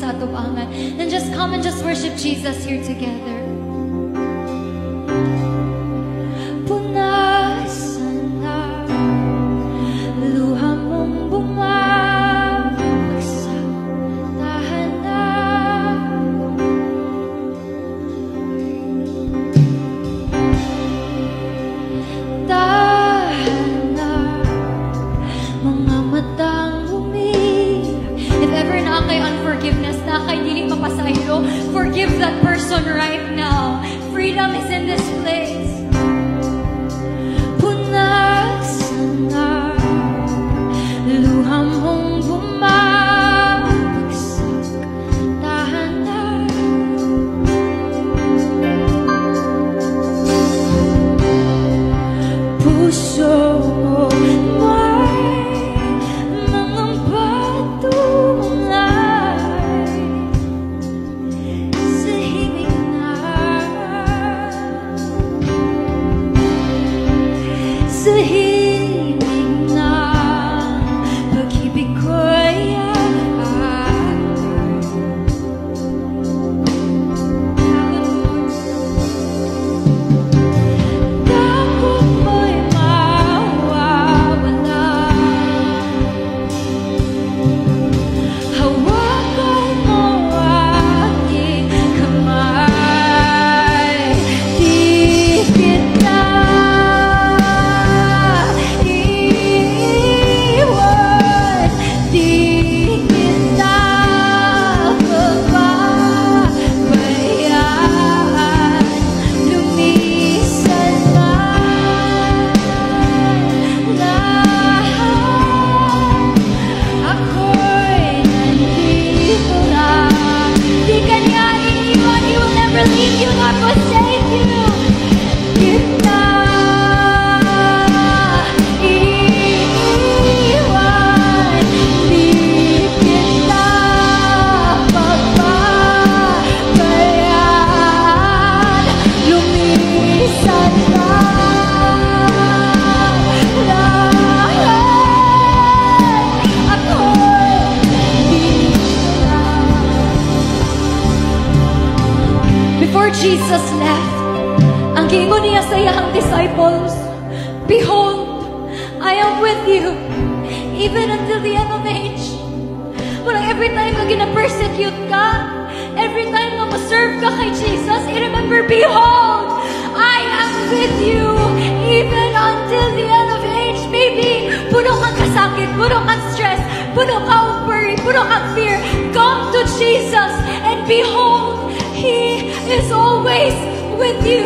sa atubangan. And just come and just worship Jesus here together. Punasan na luha mong bumabagsak, tahanan. Tahanan, mga matang umiyak. If ever na kay unforgiveness, na kay dili mapasaylo, forgive that person right now. Freedom is in this place. Punasan na luha mong bumabagsak, tahanan. Puso mo may mga patulay sa himig na, sa himig na pag-ibig ko'y takot mo'y mawawala. Hawakan mo aking kamay, di kita iiwan, di kita pababayaan. Lumisan man lahat, ako'y nandito lang. Di ka niya iiwan, He will never leave you nor forsake you. Kita iiwan, di kita pababayaan. Lumisan man lahat, ako'y nandito lang. Before Jesus left, ang gingon niya sa iyang disciples, "Behold, I am with you, even until the end of age." But every time na gina-persecute ka, every time na ma-serve ka kay Jesus, remember, behold, I am with you, even until the end of age. Maybe, puno kang kasakit, puno kang stress, puno kang worry, puno kang fear. Come to Jesus, and behold, He is always with you.